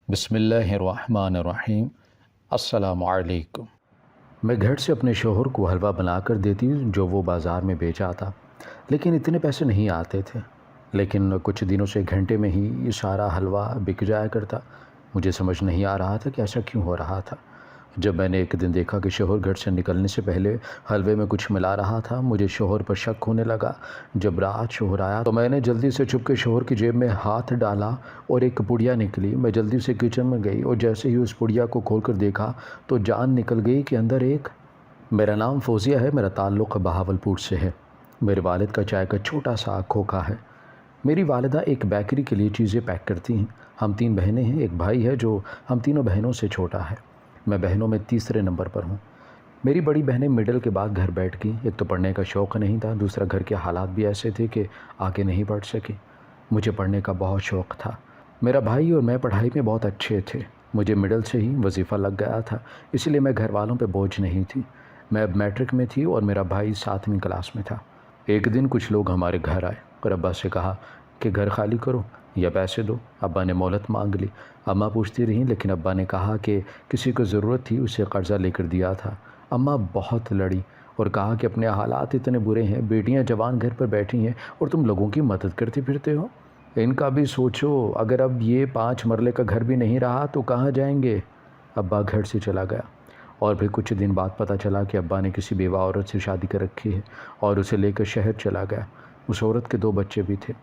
بسم اللہ الرحمن الرحیم۔ السلام علیکم۔ میں گھر سے اپنے شوہر کو حلوہ بنا کر دیتی جو وہ بازار میں بیچ آتا، لیکن اتنے پیسے نہیں آتے تھے۔ لیکن کچھ دنوں سے گھنٹے میں ہی یہ سارا حلوہ بک جایا کرتا۔ مجھے سمجھ نہیں آ رہا تھا کہ ایسا کیوں ہو رہا تھا۔ جب میں نے ایک دن دیکھا کہ شوہر گھر سے نکلنے سے پہلے حلوے میں کچھ ملا رہا تھا، مجھے شوہر پر شک ہونے لگا۔ جب رات شوہر آیا تو میں نے جلدی سے چھپ کے شوہر کی جیب میں ہاتھ ڈالا اور ایک پڑیا نکلی۔ میں جلدی سے کچن میں گئی اور جیسے ہی اس پڑیا کو کھول کر دیکھا تو جان نکل گئی کہ اندر ایک میرا نام فوزیہ ہے، میرا تعلق بہاولپور سے ہے۔ میرے والد کا چائے کا چھوٹا سا کھوکھا ہے۔ میری والدہ ایک بیکری کے لیے چیزیں پیک کرتی ہیں۔ ہم 3 بہنیں ہیں، ایک بھائی ہے جو ہم تینوں بہنوں سے چھوٹا ہے۔ میں بہنوں میں تیسرے نمبر پر ہوں۔ میری بڑی بہنیں مڈل کے بعد گھر بیٹھ گئیں۔ ایک تو پڑھنے کا شوق نہیں تھا، دوسرا گھر کے حالات بھی ایسے تھے کہ آگے نہیں بڑھ سکی۔ مجھے پڑھنے کا بہت شوق تھا۔ میرا بھائی اور میں پڑھائی میں بہت اچھے تھے۔ مجھے مڈل سے ہی وظیفہ لگ گیا تھا، اس لیے میں گھر والوں پہ بوجھ نہیں تھی۔ میں اب میٹرک میں تھی اور میرا بھائی 7ویں کلاس میں تھا۔ ایک دن کچھ لوگ ہمارے گھر آئے اور ابا سے کہا کہ گھر خالی کرو یا پیسے دو۔ ابا نے مہلت مانگ لی۔ اماں پوچھتی رہیں، لیکن ابا نے کہا کہ کسی کو ضرورت تھی، اسے قرضہ لے کر دیا تھا۔ اماں بہت لڑی اور کہا کہ اپنے حالات اتنے برے ہیں، بیٹیاں جوان گھر پر بیٹھی ہیں اور تم لوگوں کی مدد کرتے پھرتے ہو۔ ان کا بھی سوچو، اگر اب یہ 5 مرلے کا گھر بھی نہیں رہا تو کہاں جائیں گے۔ ابا گھر سے چلا گیا اور پھر کچھ دن بعد پتہ چلا کہ ابا نے کسی بیوہ عورت سے شادی کر رکھی ہے اور اسے لے کر شہر چلا گیا۔ اس عورت کے 2 بچے بھی تھے۔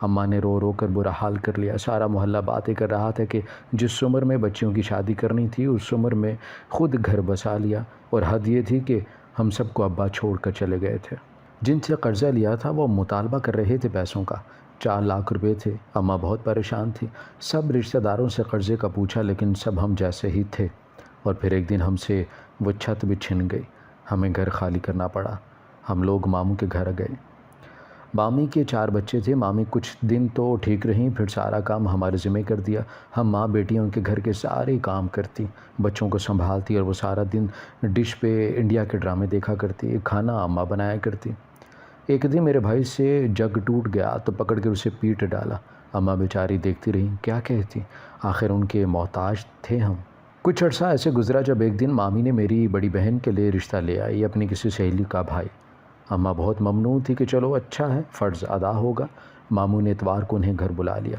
اماں نے رو رو کر برا حال کر لیا۔ سارا محلہ باتیں کر رہا تھا کہ جس عمر میں بچیوں کی شادی کرنی تھی اس عمر میں خود گھر بسا لیا، اور حد یہ تھی کہ ہم سب کو ابا چھوڑ کر چلے گئے تھے۔ جن سے قرضہ لیا تھا وہ مطالبہ کر رہے تھے پیسوں کا، 4 لاکھ روپے تھے۔ اماں بہت پریشان تھی۔ سب رشتہ داروں سے قرضے کا پوچھا لیکن سب ہم جیسے ہی تھے، اور پھر ایک دن ہم سے وہ چھت بھی چھن گئی۔ ہمیں گھر خالی کرنا پڑا۔ ہم لوگ ماموں کے گھر گئے۔ مامی کے 4 بچے تھے۔ مامی کچھ دن تو ٹھیک رہیں، پھر سارا کام ہمارے ذمہ کر دیا۔ ہم ماں بیٹیاں ان کے گھر کے سارے کام کرتی، بچوں کو سنبھالتی، اور وہ سارا دن ڈش پہ انڈیا کے ڈرامے دیکھا کرتی۔ کھانا اماں بنایا کرتی۔ ایک دن میرے بھائی سے جگ ٹوٹ گیا تو پکڑ کے اسے پیٹ ڈالا۔ اماں بیچاری دیکھتی رہیں، کیا کہتی، آخر ان کے محتاج تھے ہم۔ کچھ عرصہ ایسے گزرا جب ایک دن مامی نے میری بڑی بہن کے لیے رشتہ لے آئی، اپنی کسی سہیلی کا بھائی۔ اماں بہت ممنون تھی کہ چلو اچھا ہے، فرض ادا ہوگا۔ ماموں نے اتوار کو انہیں گھر بلا لیا۔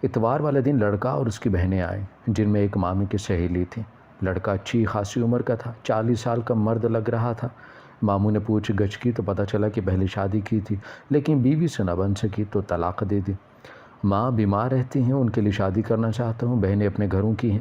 اتوار والے دن لڑکا اور اس کی بہنیں آئیں، جن میں ایک مامی کی سہیلی تھی۔ لڑکا اچھی خاصی عمر کا تھا، 40 سال کا مرد لگ رہا تھا۔ ماموں نے پوچھ گچھ کی تو پتہ چلا کہ پہلے شادی کی تھی لیکن بیوی سے نہ بن سکی تو طلاق دے دی۔ ماں بیمار رہتی ہیں، ان کے لیے شادی کرنا چاہتا ہوں۔ بہنیں اپنے گھروں کی ہیں،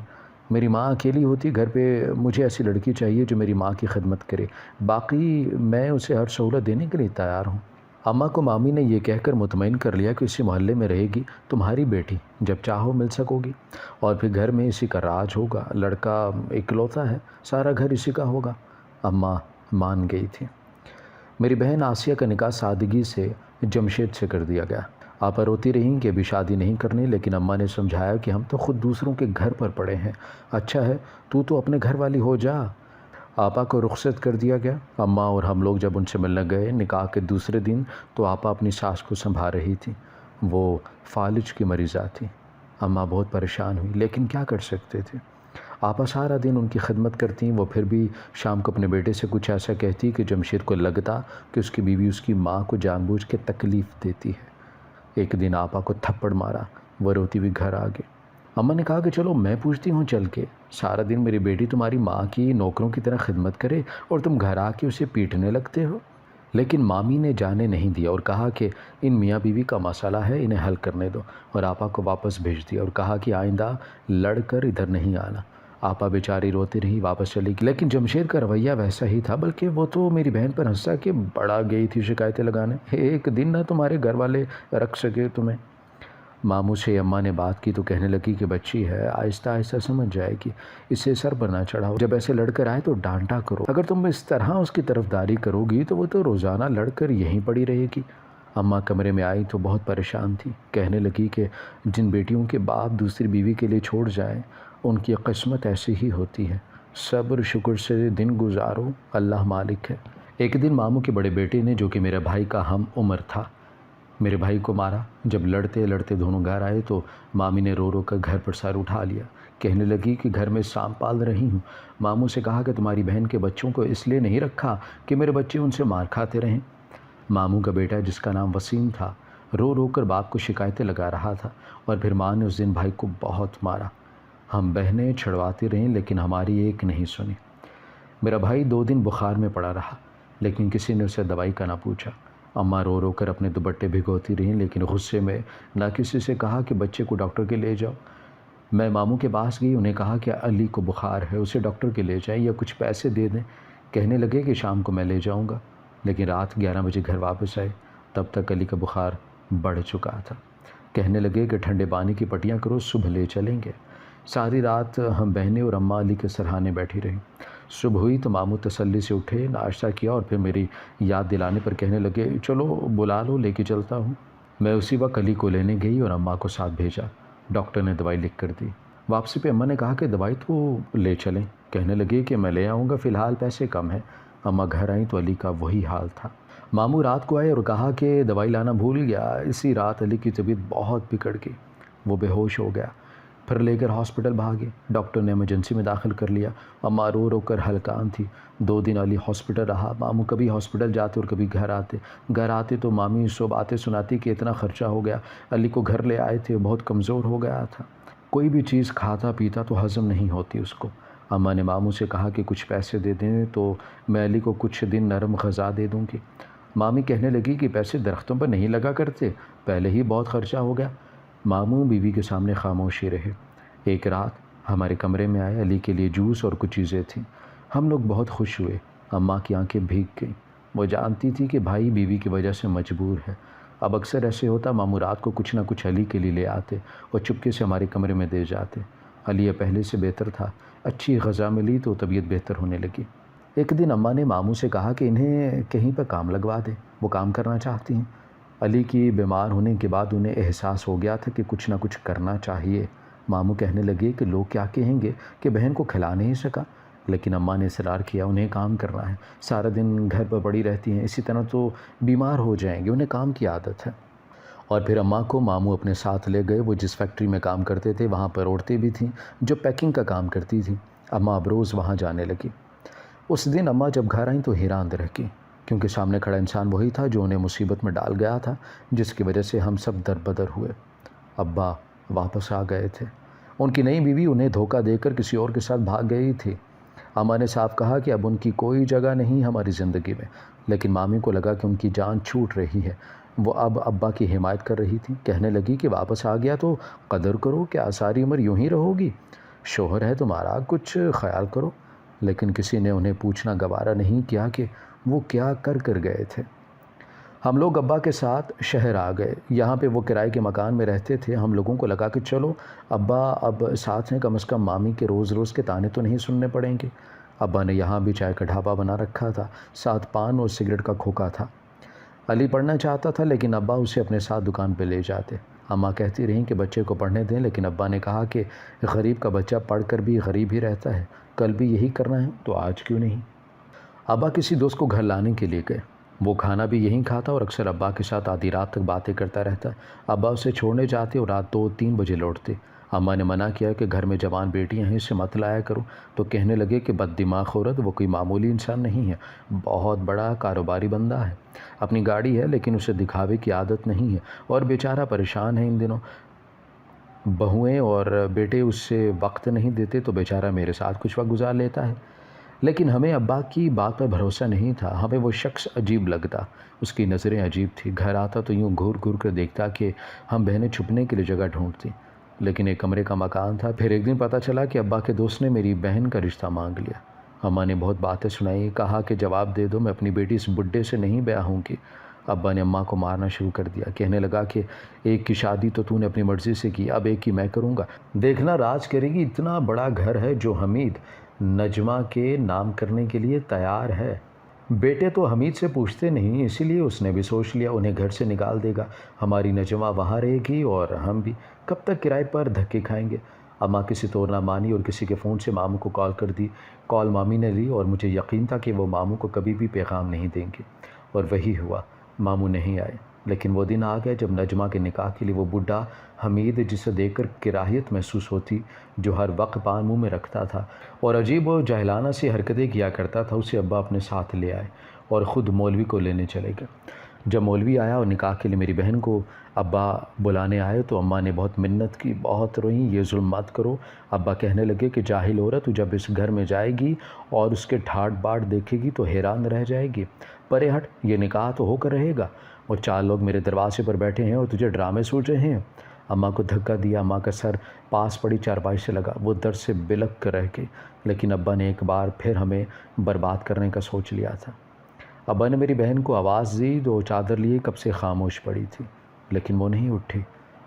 میری ماں اکیلی ہوتی گھر پہ، مجھے ایسی لڑکی چاہیے جو میری ماں کی خدمت کرے، باقی میں اسے ہر سہولت دینے کے لیے تیار ہوں۔ اماں کو مامی نے یہ کہہ کر مطمئن کر لیا کہ اسی محلے میں رہے گی تمہاری بیٹی، جب چاہو مل سکو گی، اور پھر گھر میں اسی کا راج ہوگا۔ لڑکا اکلوتا ہے، سارا گھر اسی کا ہوگا۔ اماں مان گئی تھی۔ میری بہن آسیہ کا نکاح سادگی سے جمشید سے کر دیا گیا۔ آپا روتی رہیں کہ ابھی شادی نہیں کرنی، لیکن اماں نے سمجھایا کہ ہم تو خود دوسروں کے گھر پر پڑے ہیں، اچھا ہے تو اپنے گھر والی ہو جا۔ آپا کو رخصت کر دیا گیا۔ اماں اور ہم لوگ جب ان سے ملنے گئے نکاح کے دوسرے دن تو آپا اپنی ساس کو سنبھال رہی تھی، وہ فالج کی مریضہ تھی۔ اماں بہت پریشان ہوئی، لیکن کیا کر سکتے تھے۔ آپا سارا دن ان کی خدمت کرتی، وہ پھر بھی شام کو اپنے بیٹے سے کچھ ایسا کہتی کہ جمشید کو لگتا کہ اس کی بیوی اس کی ماں کو جان بوجھ کے تکلیف دیتی ہے۔ ایک دن آپا کو تھپڑ مارا، وہ روتی ہوئی گھر آ گئی۔ اماں نے کہا کہ چلو میں پوچھتی ہوں چل کے، سارا دن میری بیٹی تمہاری ماں کی نوکروں کی طرح خدمت کرے اور تم گھر آ کے اسے پیٹنے لگتے ہو۔ لیکن مامی نے جانے نہیں دیا اور کہا کہ ان میاں بیوی کا مسئلہ ہے، انہیں حل کرنے دو، اور آپا کو واپس بھیج دیا اور کہا کہ آئندہ لڑ کر ادھر نہیں آنا۔ آپا بیچاری روتی رہی، واپس چلی گئی، لیکن جمشید کا رویہ ویسا ہی تھا، بلکہ وہ تو میری بہن پر ہنسا کہ بڑا گئی تھی شکایتیں لگانے، ایک دن نہ تمہارے گھر والے رکھ سکے تمہیں۔ ماموں سے اماں نے بات کی تو کہنے لگی کہ بچی ہے، آہستہ آہستہ سمجھ جائے گی، اسے سر پر نہ چڑھاؤ، جب ایسے لڑ کر آئے تو ڈانٹا کرو، اگر تم اس طرح اس کی طرفداری کرو گی تو وہ تو روزانہ لڑ کر یہیں پڑی رہے گی۔ اماں کمرے میں آئی تو بہت پریشان تھی، کہنے لگی کہ جن بیٹیوں کے باپ دوسری بیوی کے لیے چھوڑ جائیں ان کی قسمت ایسی ہی ہوتی ہے، صبر شکر سے دن گزارو، اللہ مالک ہے۔ ایک دن ماموں کے بڑے بیٹے نے، جو کہ میرے بھائی کا ہم عمر تھا، میرے بھائی کو مارا۔ جب لڑتے لڑتے دونوں گھر آئے تو مامی نے رو رو کر گھر پر سر اٹھا لیا، کہنے لگی کہ گھر میں سانپ پال رہی ہوں۔ ماموں سے کہا کہ تمہاری بہن کے بچوں کو اس لیے نہیں رکھا کہ میرے بچے ان سے مار کھاتے رہیں۔ ماموں کا بیٹا جس کا نام وسیم تھا رو رو کر باپ کو شکایتیں لگا رہا تھا، اور پھر ماں نے اس دن بھائی کو بہت مارا۔ ہم بہنیں چھڑواتی رہیں لیکن ہماری ایک نہیں سنی۔ میرا بھائی 2 دن بخار میں پڑا رہا لیکن کسی نے اسے دوائی کا نہ پوچھا۔ اماں رو رو کر اپنے دوپٹے بھگوتی رہیں لیکن غصے میں نہ کسی سے کہا کہ بچے کو ڈاکٹر کے لے جاؤ۔ میں ماموں کے پاس گئی، انہیں کہا کہ علی کو بخار ہے، اسے ڈاکٹر کے لے جائیں یا کچھ پیسے دے دیں۔ کہنے لگے کہ شام کو میں لے جاؤں گا، لیکن رات 11 بجے گھر واپس آئے، تب تک علی کا بخار بڑھ چکا تھا۔ کہنے لگے کہ ٹھنڈے پانی کی پٹیاں کرو، صبح لے چلیں گے۔ ساری رات ہم بہنیں اور اماں علی کے سرہانے بیٹھی رہیں۔ صبح ہوئی تو ماموں تسلی سے اٹھے، ناشتہ کیا اور پھر میری یاد دلانے پر کہنے لگے چلو بلا لو، لے کے چلتا ہوں۔ میں اسی وقت علی کو لینے گئی اور اماں کو ساتھ بھیجا۔ ڈاکٹر نے دوائی لکھ کر دی۔ واپسی پہ اماں نے کہا کہ دوائی تو لے چلیں۔ کہنے لگے کہ میں لے آؤں گا، فی الحال پیسے کم ہیں۔ اماں گھر آئیں تو علی کا وہی حال تھا۔ ماموں رات کو آئے اور کہا کہ دوائی لانا بھول گیا۔ اسی رات علی کی طبیعت بہت بگڑ گئی، وہ بے ہوش ہو گیا۔ پھر لے کر ہاسپٹل بھاگے، ڈاکٹر نے ایمرجنسی میں داخل کر لیا۔ اماں رو رو کر ہلکان تھی۔ 2 دن علی ہاسپٹل رہا۔ ماموں کبھی ہاسپٹل جاتے اور کبھی گھر آتے تو مامی سو باتیں سناتی کہ اتنا خرچہ ہو گیا، علی کو گھر لے آئے تھے، بہت کمزور ہو گیا تھا، کوئی بھی چیز کھاتا پیتا تو ہضم نہیں ہوتی اس کو۔ اماں نے ماموں سے کہا کہ کچھ پیسے دے دیں تو میں علی کو کچھ دن نرم غذا دے دوں گی۔ مامی کہنے لگی کہ پیسے درختوں پر نہیں لگا کرتے، پہلے ہی بہت خرچہ ہو گیا۔ ماموں بیوی کے سامنے خاموشی رہے۔ ایک رات ہمارے کمرے میں آئے، علی کے لیے جوس اور کچھ چیزیں تھیں۔ ہم لوگ بہت خوش ہوئے۔ اماں کی آنکھیں بھیگ گئیں، وہ جانتی تھی کہ بھائی بیوی کی وجہ سے مجبور ہے۔ اب اکثر ایسے ہوتا، ماموں رات کو کچھ نہ کچھ علی کے لیے لے آتے اور چپکے سے ہمارے کمرے میں دے جاتے۔ علی پہلے سے بہتر تھا، اچھی غذا ملی تو طبیعت بہتر ہونے لگی۔ ایک دن اماں نے ماموں سے کہا کہ انہیں کہیں پر کام لگوا دیں، وہ کام کرنا چاہتی ہیں۔ علی کی بیمار ہونے کے بعد انہیں احساس ہو گیا تھا کہ کچھ نہ کچھ کرنا چاہیے۔ ماموں کہنے لگے کہ لوگ کیا کہیں گے کہ بہن کو کھلا نہیں سکا، لیکن اماں نے اصرار کیا انہیں کام کرنا ہے، سارا دن گھر پر پڑی رہتی ہیں، اسی طرح تو بیمار ہو جائیں گے، انہیں کام کی عادت ہے۔ اور پھر اماں کو ماموں اپنے ساتھ لے گئے۔ وہ جس فیکٹری میں کام کرتے تھے وہاں پر عورتیں بھی تھیں جو پیکنگ کا کام کرتی تھیں۔ اماں اب روز وہاں جانے لگی۔ اس دن اماں جب گھر آئیں تو حیران رہ گئیں، کیونکہ سامنے کھڑا انسان وہی تھا جو انہیں مصیبت میں ڈال گیا تھا، جس کی وجہ سے ہم سب دربدر ہوئے۔ ابا واپس آ گئے تھے۔ ان کی نئی بیوی انہیں دھوکہ دے کر کسی اور کے ساتھ بھاگ گئی تھی۔ اماں نے صاف کہا کہ اب ان کی کوئی جگہ نہیں ہماری زندگی میں، لیکن مامی کو لگا کہ ان کی جان چھوٹ رہی ہے۔ وہ اب ابا کی حمایت کر رہی تھی، کہنے لگی کہ واپس آ گیا تو قدر کرو، کیا ساری عمر یوں ہی رہو گی؟ شوہر ہے تمہارا، کچھ خیال کرو۔ لیکن کسی نے انہیں پوچھنا گوارا نہیں کیا کہ وہ کیا کر گئے تھے۔ ہم لوگ ابا کے ساتھ شہر آ گئے۔ یہاں پہ وہ کرائے کے مکان میں رہتے تھے۔ ہم لوگوں کو لگا کہ چلو ابا اب ساتھ ہیں، کم از کم مامی کے روز روز کے تانے تو نہیں سننے پڑیں گے۔ ابا نے یہاں بھی چائے کا ڈھابا بنا رکھا تھا، ساتھ پان اور سگریٹ کا کھوکا تھا۔ علی پڑھنا چاہتا تھا لیکن ابا اسے اپنے ساتھ دکان پہ لے جاتے۔ اماں کہتی رہیں کہ بچے کو پڑھنے دیں، لیکن ابا نے کہا کہ غریب کا بچہ پڑھ کر بھی غریب ہی رہتا ہے، کل بھی یہی کرنا ہے تو آج کیوں نہیں؟ ابا کسی دوست کو گھر لانے کے لیے گئے۔ وہ کھانا بھی یہیں کھاتا اور اکثر ابا کے ساتھ آدھی رات تک باتیں کرتا رہتا۔ ابا اسے چھوڑنے جاتے اور رات 2-3 بجے لوٹتے۔ اماں نے منع کیا کہ گھر میں جوان بیٹیاں ہیں، اسے مت لایا کرو، تو کہنے لگے کہ بد دماغ عورت، وہ کوئی معمولی انسان نہیں ہے، بہت بڑا کاروباری بندہ ہے، اپنی گاڑی ہے لیکن اسے دکھاوے کی عادت نہیں ہے، اور بیچارہ پریشان ہے ان دنوں، بہویں اور بیٹے اس سے وقت نہیں دیتے تو بیچارہ میرے ساتھ کچھ وقت گزار لیتا ہے۔ لیکن ہمیں ابا کی بات پر بھروسہ نہیں تھا، ہمیں وہ شخص عجیب لگتا، اس کی نظریں عجیب تھی، گھر آتا تو یوں گھور گھور کر دیکھتا کہ ہم بہنیں چھپنے کے لیے جگہ ڈھونڈتی، لیکن ایک کمرے کا مکان تھا۔ پھر ایک دن پتہ چلا کہ ابا کے دوست نے میری بہن کا رشتہ مانگ لیا۔ اماں نے بہت باتیں سنائی، کہا کہ جواب دے دو، میں اپنی بیٹی اس بڈھے سے نہیں بیاہ ہوں گی۔ ابا نے اماں کو مارنا شروع کر دیا، کہنے لگا کہ ایک کی شادی تو نے اپنی مرضی سے کی، اب ایک کی میں کروں گا، دیکھنا راج کرے گی، اتنا بڑا گھر ہے جو حمید نجمہ کے نام کرنے کے لیے تیار ہے۔ بیٹے تو حمید سے پوچھتے نہیں، اسی لیے اس نے بھی سوچ لیا انہیں گھر سے نکال دے گا، ہماری نجمہ وہاں رہے گی اور ہم بھی کب تک کرائے پر دھکے کھائیں گے۔ اماں کسی طور نہ مانی اور کسی کے فون سے ماموں کو کال کر دی۔ کال مامی نے لی اور مجھے یقین تھا کہ وہ ماموں کو کبھی بھی پیغام نہیں دیں گے، اور وہی ہوا، ماموں نہیں آئے۔ لیکن وہ دن آ گیا جب نجمہ کے نکاح کے لیے وہ بڈھا حمید، جسے دیکھ کر کراہیت محسوس ہوتی، جو ہر وقت پان منہ میں رکھتا تھا اور عجیب و جاہلانہ سی حرکتیں کیا کرتا تھا، اسے ابا اپنے ساتھ لے آئے اور خود مولوی کو لینے چلے گئے۔ جب مولوی آیا اور نکاح کے لیے میری بہن کو ابا بلانے آئے تو اماں نے بہت منت کی، بہت روئیں، یہ ظلم مت کرو۔ ابا کہنے لگے کہ جاہل عورت جب اس گھر میں جائے گی اور اس کے ٹھاٹ باٹ دیکھے گی تو حیران رہ جائے گی۔ پرے ہٹ، یہ نکاح تو ہو کر رہے گا اور 4 لوگ میرے دروازے پر بیٹھے ہیں اور تجھے ڈرامے سوچ رہے ہیں۔ اماں کو دھکا دیا، اماں کا سر پاس پڑی چارپائی سے لگا، وہ درد سے بلک کر رہ گئی۔ لیکن ابا نے ایک بار پھر ہمیں برباد کرنے کا سوچ لیا تھا۔ ابا نے میری بہن کو آواز دی تو چادر لیے کب سے خاموش پڑی تھی، لیکن وہ نہیں اٹھی۔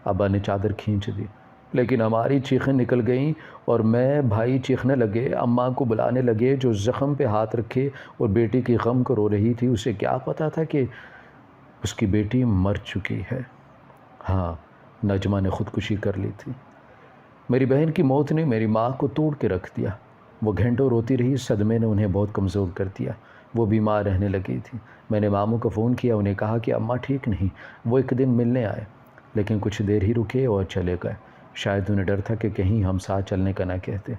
ابا نے چادر کھینچ دی، لیکن ہماری چیخیں نکل گئیں اور میں بھائی چیخنے لگے، اماں کو بلانے لگے۔ جو زخم پہ ہاتھ رکھے اور بیٹی کی غم کو رو رہی تھی، اسے کیا پتا تھا کہ اس کی بیٹی مر چکی ہے۔ ہاں، نجمہ نے خودکشی کر لی تھی۔ میری بہن کی موت نے میری ماں کو توڑ کے رکھ دیا۔ وہ گھنٹوں روتی رہی، صدمے نے انہیں بہت کمزور کر دیا، وہ بیمار رہنے لگی تھی۔ میں نے ماموں کو فون کیا، انہیں کہا کہ اماں ٹھیک نہیں۔ وہ ایک دن ملنے آئے، لیکن کچھ دیر ہی رکے اور چلے گئے۔ شاید انہیں ڈر تھا کہ کہیں ہم ساتھ چلنے کا نہ کہتے۔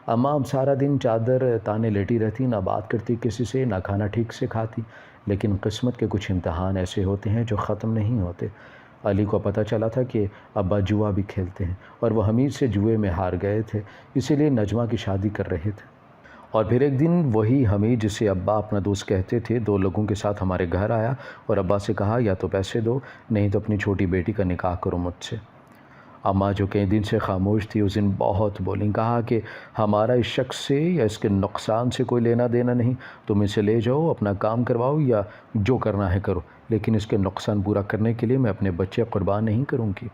اماں اب سارا دن چادر تانے لیٹی رہتی، نہ بات کرتی کسی سے، نہ کھانا ٹھیک سے کھاتی۔ لیکن قسمت کے کچھ امتحان ایسے ہوتے ہیں جو ختم نہیں ہوتے۔ علی کو پتہ چلا تھا کہ ابا جوا بھی کھیلتے ہیں اور وہ حمید سے جوئے میں ہار گئے تھے، اسی لیے نجمہ کی شادی کر رہے تھے۔ اور پھر ایک دن وہی حمید، جسے ابا اپنا دوست کہتے تھے، 2 لوگوں کے ساتھ ہمارے گھر آیا اور ابا سے کہا یا تو پیسے دو، نہیں تو اپنی چھوٹی بیٹی کا نکاح کرو مجھ سے۔ اماں جو کئی دن سے خاموش تھی، اس دن بہت بولیں، کہا کہ ہمارا اس شخص سے یا اس کے نقصان سے کوئی لینا دینا نہیں، تم اسے لے جاؤ، اپنا کام کرواؤ یا جو کرنا ہے کرو، لیکن اس کے نقصان پورا کرنے کے لیے میں اپنے بچے قربان نہیں کروں گی۔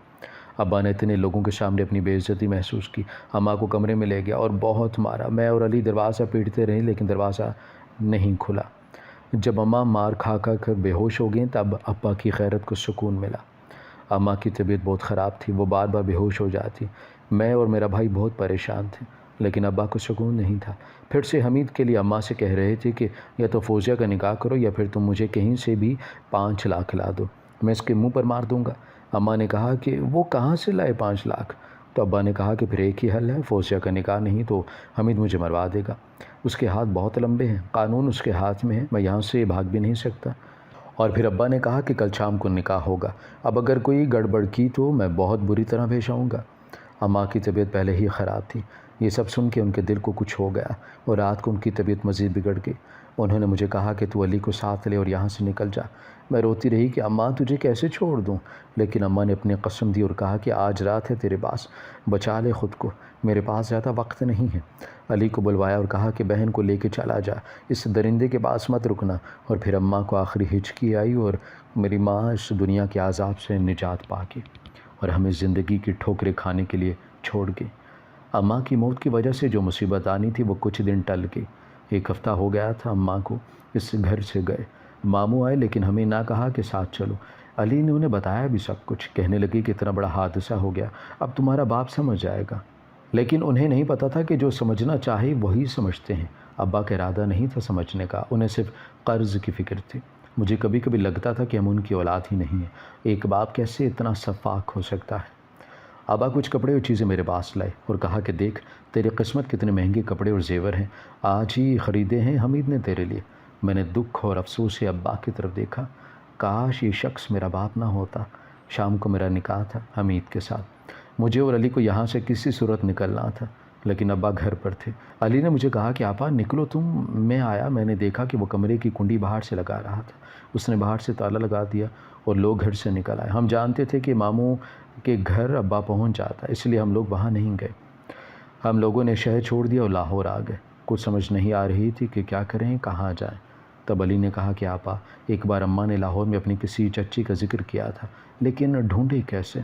ابا نے اتنے لوگوں کے سامنے اپنی بے عزتی محسوس کی، اماں کو کمرے میں لے گیا اور بہت مارا۔ میں اور علی دروازہ پیٹتے رہے، لیکن دروازہ نہیں کھلا۔ جب اماں مار کھا کر بے ہوش ہو گئیں تب ابا کی غیرت کو سکون ملا۔ اماں کی طبیعت بہت خراب تھی، وہ بار بار بے ہوش ہو جاتی۔ میں اور میرا بھائی بہت پریشان تھے، لیکن ابا کو سکون نہیں تھا۔ پھر سے حمید کے لیے اماں سے کہہ رہے تھے کہ یا تو فوزیہ کا نکاح کرو یا پھر تم مجھے کہیں سے بھی 5 لاکھ لا دو، میں اس کے منہ پر مار دوں گا۔ اماں نے کہا کہ وہ کہاں سے لائے 5 لاکھ؟ تو ابا نے کہا کہ پھر ایک ہی حل ہے، فوزیہ کا نکاح نہیں تو حمید مجھے مروا دے گا۔ اس کے ہاتھ بہت لمبے ہیں، قانون اس کے ہاتھ میں ہے، میں یہاں سے بھاگ بھی نہیں سکتا۔ اور پھر ابا نے کہا کہ کل شام کو نکاح ہوگا، اب اگر کوئی گڑبڑ کی تو میں بہت بری طرح پیش آؤں گا۔ اماں کی طبیعت پہلے ہی خراب تھی، یہ سب سن کے ان کے دل کو کچھ ہو گیا اور رات کو ان کی طبیعت مزید بگڑ گئی۔ انہوں نے مجھے کہا کہ تو علی کو ساتھ لے اور یہاں سے نکل جا۔ میں روتی رہی کہ اماں تجھے کیسے چھوڑ دوں، لیکن اماں نے اپنی قسم دی اور کہا کہ آج رات ہے تیرے پاس، بچا لے خود کو، میرے پاس زیادہ وقت نہیں ہے۔ علی کو بلوایا اور کہا کہ بہن کو لے کے چلا جا، اس درندے کے پاس مت رکنا۔ اور پھر اماں کو آخری ہچکی آئی اور میری ماں اس دنیا کے عذاب سے نجات پا گئی اور ہمیں زندگی کی ٹھوکریں کھانے کے لیے چھوڑ گئی۔ اماں کی موت کی وجہ سے جو مصیبت آنی تھی وہ کچھ دن ٹل گئی۔ 1 ہفتہ ہو گیا تھا اماں کو اس گھر سے گئے۔ ماموں آئے لیکن ہمیں نہ کہا کہ ساتھ چلو۔ علی نے انہیں بتایا بھی سب کچھ، کہنے لگی کہ اتنا بڑا حادثہ ہو گیا، اب تمہارا باپ سمجھ جائے گا۔ لیکن انہیں نہیں پتہ تھا کہ جو سمجھنا چاہے وہی سمجھتے ہیں۔ ابا کا ارادہ نہیں تھا سمجھنے کا، انہیں صرف قرض کی فکر تھی۔ مجھے کبھی کبھی لگتا تھا کہ ہم ان کی اولاد ہی نہیں ہیں، ایک باپ کیسے اتنا شفاق ہو سکتا ہے۔ ابا کچھ کپڑے اور چیزیں میرے پاس لائے اور کہا کہ دیکھ تیری قسمت کتنے مہنگے کپڑے اور زیور ہیں، آج ہی خریدے ہیں حمید نے تیرے لیے۔ میں نے دکھ اور افسوس سے ابا کی طرف دیکھا، کاش یہ شخص میرا باپ نہ ہوتا۔ شام کو میرا نکاح تھا حمید کے ساتھ، مجھے اور علی کو یہاں سے کسی صورت نکلنا تھا، لیکن ابا گھر پر تھے۔ علی نے مجھے کہا کہ آپا نکلو تم۔ میں آیا، میں نے دیکھا کہ وہ کمرے کی کنڈی باہر سے لگا رہا تھا، اس نے باہر سے تالا لگا دیا اور لوگ گھر سے نکل آئے۔ ہم جانتے تھے کہ ماموں کے گھر ابا پہنچ جاتا، اس لیے ہم لوگ وہاں نہیں گئے۔ ہم لوگوں نے شہر چھوڑ دیا اور لاہور آ گئے۔ کچھ سمجھ نہیں آ رہی تھی کہ کیا کریں، کہاں جائیں۔ تب علی نے کہا کہ آپا ایک بار اماں نے لاہور میں اپنی کسی چچی کا ذکر کیا تھا، لیکن ڈھونڈے کیسے؟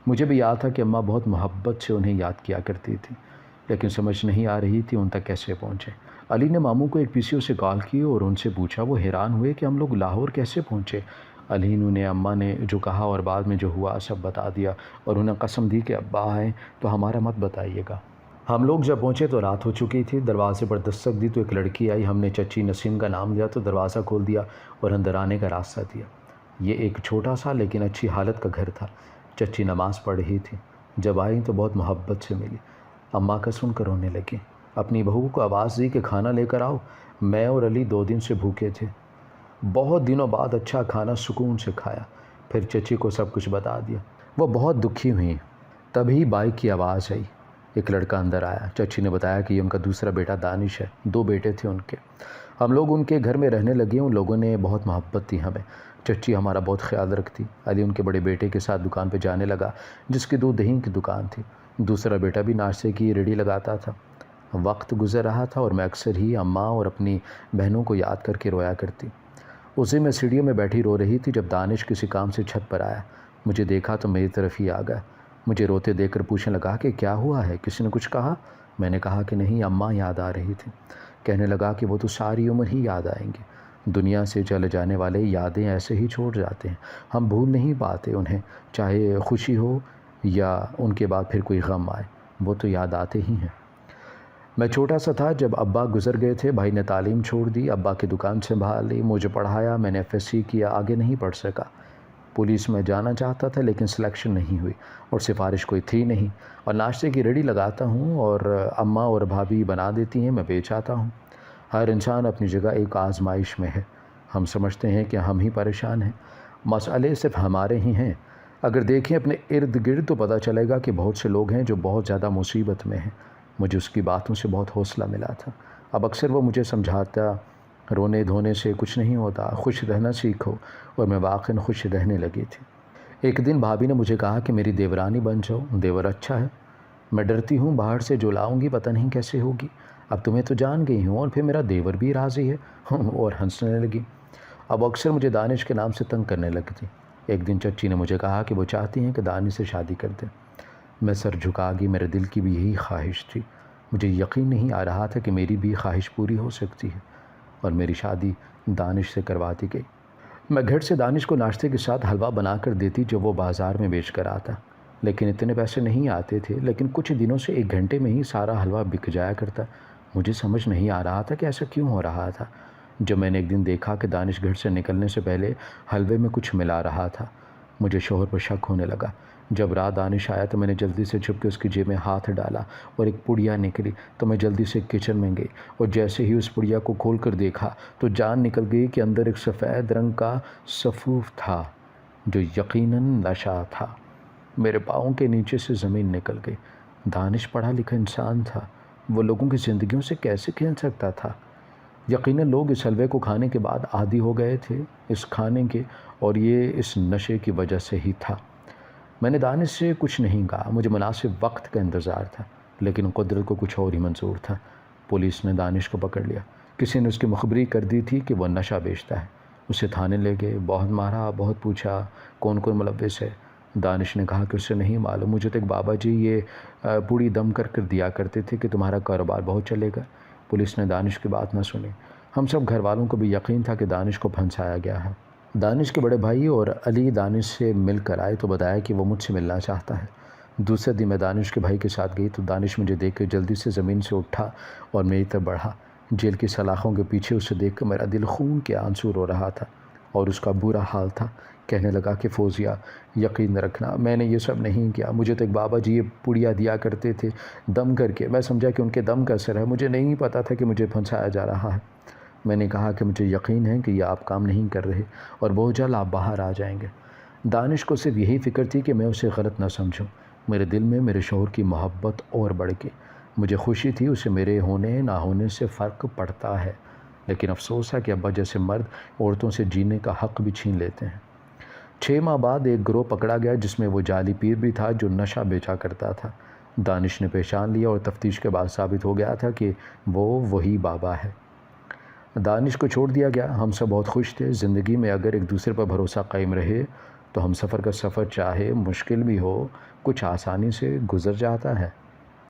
مجھے بھی یاد تھا کہ اماں بہت محبت سے انہیں یاد کیا کرتی تھی، لیکن سمجھ نہیں آ رہی تھی ان تک کیسے پہنچے۔ علی نے ماموں کو ایک پی سی او سے کال کی اور ان سے پوچھا، وہ حیران ہوئے کہ ہم لوگ لاہور کیسے پہنچے۔ علی نے اماں نے جو کہا اور بعد میں جو ہوا سب بتا دیا اور انہیں قسم دی کہ ابا آئیں تو ہمارا مت بتائیے گا۔ ہم لوگ جب پہنچے تو رات ہو چکی تھی۔ دروازے پر دستک دی تو ایک لڑکی آئی، ہم نے چچی نسیم کا نام لیا تو دروازہ کھول دیا اور اندر آنے کا راستہ دیا۔ یہ ایک چھوٹا سا لیکن اچھی حالت کا گھر تھا۔ چچی نماز پڑھ رہی تھی۔ جب آئیں تو بہت محبت سے ملی۔ اماں کا سن کر رونے لگی۔ اپنی بہو کو آواز دی کہ کھانا لے کر آؤ، میں اور علی 2 دن سے بھوکے تھے۔ بہت دنوں بعد اچھا کھانا سکون سے کھایا، پھر چچی کو سب کچھ بتا دیا۔ وہ بہت دکھی ہوئیں۔ تبھی بائک کی آواز آئی۔ ایک لڑکا اندر آیا۔ چچی نے بتایا کہ یہ ان کا دوسرا بیٹا دانش ہے، 2 بیٹے تھے ان کے۔ ہم لوگ ان کے گھر میں رہنے لگے، ان لوگوں نے بہت محبت دی ہمیں۔ چچی ہمارا بہت خیال رکھتی۔ علی ان کے بڑے بیٹے کے ساتھ دکان پہ جانے لگا، جس کی دودھ دہی کی دکان تھی۔ دوسرا بیٹا بھی ناشتے کی ریڑھی لگاتا تھا۔ وقت گزر رہا تھا اور میں اکثر ہی اماں اور اپنی بہنوں کو یاد کر کے رویا کرتی۔ اسی میں سیڑھیوں میں بیٹھی رو رہی تھی جب دانش کسی کام سے چھت پر آیا۔ مجھے دیکھا تو میری طرف ہی آ گیا۔ مجھے روتے دیکھ کر پوچھنے لگا کہ کیا ہوا ہے، کسی نے کچھ کہا؟ میں نے کہا کہ نہیں، اماں یاد آ رہی تھی۔ کہنے لگا کہ وہ تو ساری عمر ہی یاد آئیں گی۔ دنیا سے چلے جانے والے یادیں ایسے ہی چھوڑ جاتے ہیں، ہم بھول نہیں پاتے انہیں، چاہے خوشی ہو یا ان کے بعد پھر کوئی غم آئے، وہ تو یاد آتے ہی ہیں۔ میں چھوٹا سا تھا جب ابا گزر گئے تھے۔ بھائی نے تعلیم چھوڑ دی، ابا کی دکان سنبھال لی، مجھے پڑھایا، میں نے FSC کیا، آگے نہیں پڑھ سکا۔ پولیس میں جانا چاہتا تھا لیکن سلیکشن نہیں ہوئی اور سفارش کوئی تھی نہیں، اور ناشتے کی ریڑھی لگاتا ہوں اور اماں اور بھابھی بنا دیتی ہیں، میں بیچ آتا ہوں۔ ہر انسان اپنی جگہ ایک آزمائش میں ہے۔ ہم سمجھتے ہیں کہ ہم ہی پریشان ہیں، مسئلے صرف ہمارے ہی ہیں۔ اگر دیکھیں اپنے ارد گرد تو پتہ چلے گا کہ بہت سے لوگ ہیں جو بہت زیادہ مصیبت میں ہیں۔ مجھے اس کی باتوں سے بہت حوصلہ ملا تھا۔ اب اکثر وہ مجھے سمجھاتا، رونے دھونے سے کچھ نہیں ہوتا، خوش رہنا سیکھو، اور میں واقعاً خوش رہنے لگی تھی۔ ایک دن بھابھی نے مجھے کہا کہ میری دیورانی بن جاؤ، دیور اچھا ہے۔ میں ڈرتی ہوں باہر سے جو لاؤں گی پتہ نہیں کیسے ہوگی، اب تمہیں تو جان گئی ہوں، اور پھر میرا دیور بھی راضی ہے، اور ہنسنے لگی۔ اب اکثر مجھے دانش کے نام سے تنگ کرنے لگتی۔ ایک دن چچی نے مجھے کہا کہ وہ چاہتی ہیں کہ دانش سے شادی کر دیں۔ میں سر جھکا گئی، میرے دل کی بھی یہی خواہش تھی۔ مجھے یقین نہیں آ رہا تھا کہ میری بھی خواہش پوری ہو سکتی ہے، اور میری شادی دانش سے کروا دی گئی۔ میں گھر سے دانش کو ناشتے کے ساتھ حلوہ بنا کر دیتی جو وہ بازار میں بیچ کر آتا، لیکن اتنے پیسے نہیں آتے تھے، لیکن کچھ دنوں سے 1 گھنٹے میں ہی سارا حلوہ بک جایا کرتا۔ مجھے سمجھ نہیں آ رہا تھا کہ ایسا کیوں ہو رہا تھا۔ جب میں نے ایک دن دیکھا کہ دانش گھر سے نکلنے سے پہلے حلوے میں کچھ ملا رہا تھا، مجھے شوہر پر شک ہونے لگا۔ جب رات دانش آیا تو میں نے جلدی سے چھپ کے اس کی جیب میں ہاتھ ڈالا اور ایک پڑیا نکلی تو میں جلدی سے کچن میں گئی، اور جیسے ہی اس پڑیا کو کھول کر دیکھا تو جان نکل گئی کہ اندر ایک سفید رنگ کا سفوف تھا جو یقیناً نشہ تھا۔ میرے پاؤں کے نیچے سے زمین نکل گئی۔ دانش پڑھا لکھا انسان تھا، وہ لوگوں کی زندگیوں سے کیسے کھیل سکتا تھا؟ یقیناً لوگ اس حلوے کو کھانے کے بعد عادی ہو گئے تھے اس کھانے کے، اور یہ اس نشے کی وجہ سے ہی تھا۔ میں نے دانش سے کچھ نہیں کہا، مجھے مناسب وقت کا انتظار تھا، لیکن قدرت کو کچھ اور ہی منظور تھا۔ پولیس نے دانش کو پکڑ لیا۔ کسی نے اس کی مخبری کر دی تھی کہ وہ نشہ بیچتا ہے۔ اسے تھانے لے گئے، بہت مارا، بہت پوچھا کون کون ملوث ہے۔ دانش نے کہا کہ اسے نہیں معلوم، مجھے تو ایک بابا جی یہ پوڑی دم کر دیا کرتے تھے کہ تمہارا کاروبار بہت چلے گا۔ پولیس نے دانش کی بات نہ سنی۔ ہم سب گھر والوں کو بھی یقین تھا کہ دانش کو پھنسایا گیا ہے۔ دانش کے بڑے بھائی اور علی دانش سے مل کر آئے تو بتایا کہ وہ مجھ سے ملنا چاہتا ہے۔ دوسرے دن میں دانش کے بھائی کے ساتھ گئی تو دانش مجھے دیکھ کے جلدی سے زمین سے اٹھا اور میری طرف بڑھا۔ جیل کی سلاخوں کے پیچھے اسے دیکھ کر میرا دل خون کے آنسو رو رہا تھا، اور اس کا برا حال تھا۔ کہنے لگا کہ فوزیہ یقین رکھنا، میں نے یہ سب نہیں کیا، مجھے تو ایک بابا جی یہ پڑیا دیا کرتے تھے دم کر کے، میں سمجھا کہ ان کے دم کا اثر ہے، مجھے نہیں پتا تھا کہ مجھے پھنسایا جا رہا ہے۔ میں نے کہا کہ مجھے یقین ہے کہ یہ آپ کام نہیں کر رہے، اور بہت جلد آپ باہر آ جائیں گے۔ دانش کو صرف یہی فکر تھی کہ میں اسے غلط نہ سمجھوں۔ میرے دل میں میرے شوہر کی محبت اور بڑھ گئی۔ مجھے خوشی تھی اسے میرے ہونے نہ ہونے سے فرق پڑتا ہے، لیکن افسوس ہے کہ ابا جیسے مرد عورتوں سے جینے کا حق بھی چھین لیتے ہیں۔ 6 ماہ بعد ایک گروہ پکڑا گیا جس میں وہ جعلی پیر بھی تھا جو نشہ بیچا کرتا تھا۔ دانش نے پہچان لیا اور تفتیش کے بعد ثابت ہو گیا تھا کہ وہ وہی بابا ہے۔ دانش کو چھوڑ دیا گیا۔ ہم سب بہت خوش تھے۔ زندگی میں اگر ایک دوسرے پر بھروسہ قائم رہے تو ہم سفر کا سفر چاہے مشکل بھی ہو کچھ آسانی سے گزر جاتا ہے۔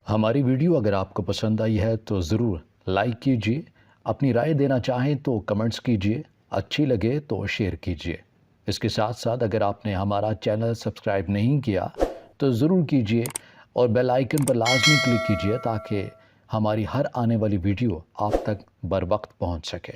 ہماری ویڈیو اگر آپ کو پسند آئی ہے تو ضرور لائک کیجیے، اپنی رائے دینا چاہیں تو کمنٹس کیجیے، اچھی لگے تو شیئر کیجیے۔ اس کے ساتھ ساتھ اگر آپ نے ہمارا چینل سبسکرائب نہیں کیا تو ضرور کیجیے، اور بیل آئیکن پر لازمی کلک کیجیے تاکہ ہماری ہر آنے والی ویڈیو آپ تک بر وقت پہنچ سکے۔